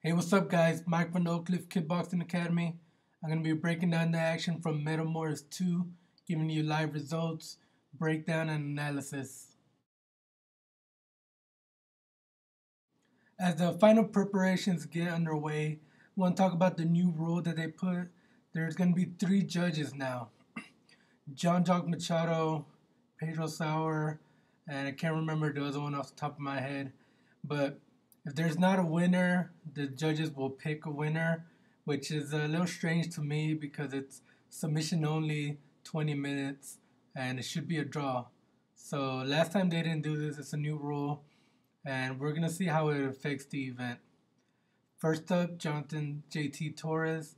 Hey, what's up, guys? Mike from the Oak Cliff Kickboxing Academy. I'm going to be breaking down the action from Metamoris 2, giving you live results, breakdown, and analysis. As the final preparations get underway, I want to talk about the new rule that they put. There's going to be 3 judges now. John Jock Machado, Pedro Sauer, and I can't remember the other one off the top of my head. But if there's not a winner, the judges will pick a winner, which is a little strange to me because it's submission only, 20 minutes, and it should be a draw. So last time they didn't do this, it's a new rule, and we're going to see how it affects the event. First up, Jonathan JT Torres.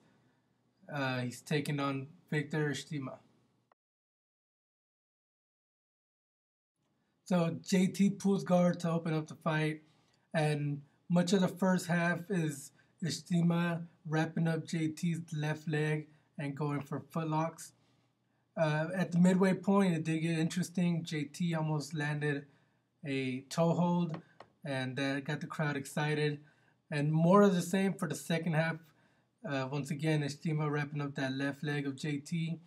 He's taking on Victor Estima. So JT pulls guard to open up the fight, and much of the first half is Estima wrapping up JT's left leg and going for footlocks. At the midway point, it did get interesting. JT almost landed a toe hold, and that got the crowd excited. And more of the same for the second half. Once again, Estima wrapping up that left leg of JT,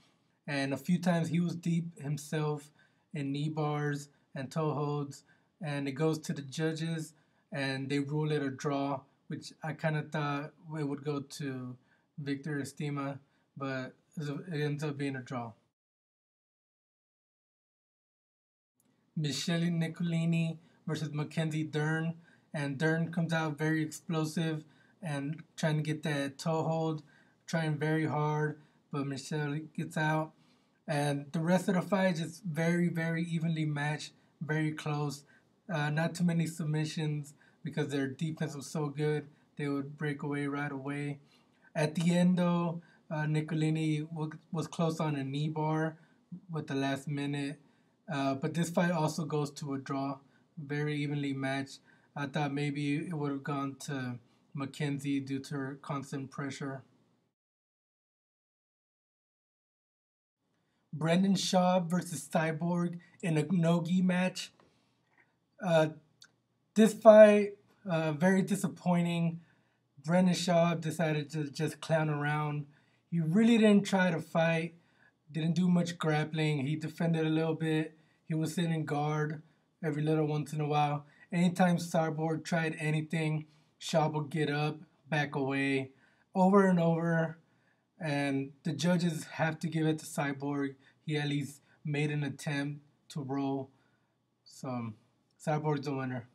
and a few times he was deep himself in knee bars and toe holds, and it goes to the judges, and they rule it a draw, which I kind of thought it would go to Victor Estima, but it ends up being a draw. Michele Nicolini versus Mackenzie Dern, and Dern comes out very explosive and trying to get that toe hold, trying very hard, but Michele gets out. And the rest of the fight is very, very evenly matched, very close. Not too many submissions because their defense was so good. They would break away right away. At the end, though, Nicolini was close on a knee bar with the last minute. But this fight also goes to a draw, very evenly matched. I thought maybe it would have gone to Mackenzie due to her constant pressure. Brendan Schaub versus Cyborg in a no-gi match. Uh, this fight, very disappointing. Brendan Schaub decided to just clown around. He really didn't try to fight, didn't do much grappling. He defended a little bit. He was sitting guard every little once in a while. Anytime Cyborg tried anything, Shaub would get up, back away, over and over. And the judges have to give it to Cyborg. He at least made an attempt to roll. So Cyborg's the winner.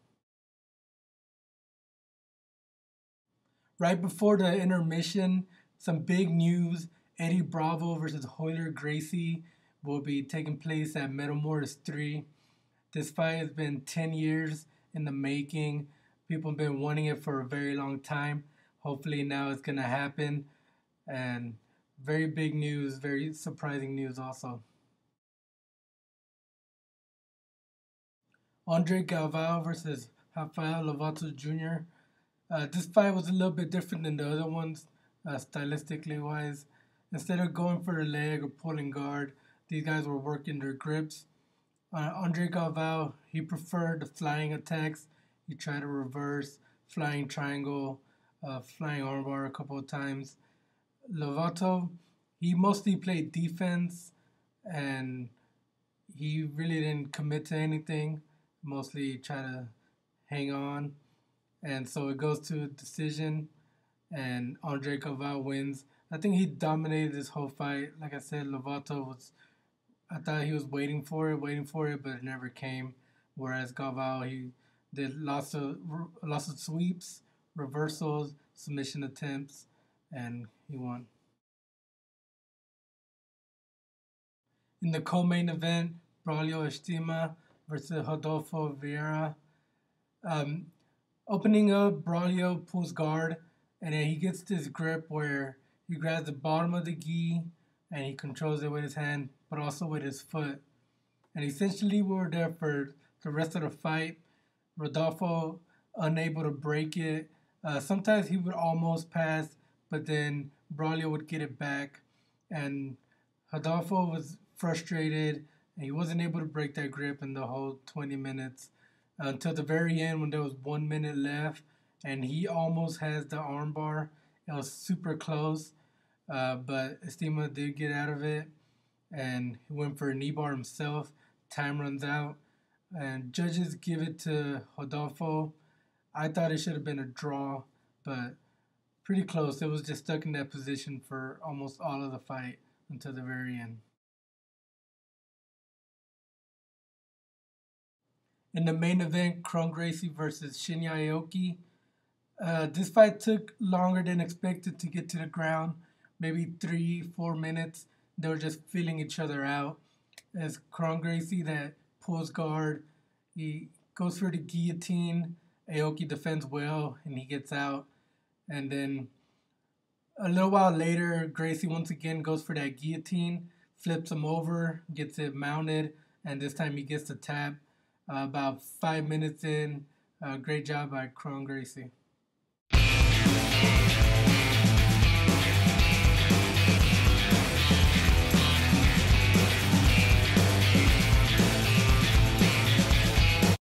Right before the intermission, some big news. Eddie Bravo versus Kron Gracie will be taking place at Metamoris 3. This fight has been 10 years in the making. People have been wanting it for a very long time. Hopefully now it's going to happen. And very big news, very surprising news also. Andre Galvao versus Rafael Lovato Jr. This fight was a little bit different than the other ones, stylistically wise. Instead of going for the leg or pulling guard, these guys were working their grips. Andre Galvao, he preferred the flying attacks. He tried to reverse, flying triangle, flying armbar a couple of times. Lovato, he mostly played defense, and he really didn't commit to anything. Mostly try to hang on, and so it goes to a decision, and Andre Galvao wins. I think he dominated this whole fight. Like I said, Lovato was. I thought he was waiting for it, but it never came. Whereas Galvao, he did lots of sweeps, reversals, submission attempts, and he won. In the co-main event, Braulio Estima versus Rodolfo Vieira. Um, Opening up, Braulio pulls guard, and then he gets this grip where he grabs the bottom of the gi and he controls it with his hand, but also with his foot. And essentially, we were there for the rest of the fight. Rodolfo unable to break it. Sometimes he would almost pass, but then Braulio would get it back, and Rodolfo was frustrated. And he wasn't able to break that grip in the whole 20 minutes until the very end when there was 1 minute left, and he almost has the armbar. It was super close, but Estima did get out of it, and he went for a knee bar himself. Time runs out, and judges give it to Rodolfo. I thought it should have been a draw, but pretty close. It was just stuck in that position for almost all of the fight until the very end. In the main event, Kron Gracie versus Shinya Aoki. This fight took longer than expected to get to the ground, maybe 3, 4 minutes. They were just feeling each other out. As Kron Gracie that pulls guard, he goes for the guillotine. Aoki defends well and he gets out. And then a little while later, Gracie once again goes for that guillotine, flips him over, gets it mounted, and this time he gets the tap. About 5 minutes in, great job by Kron Gracie.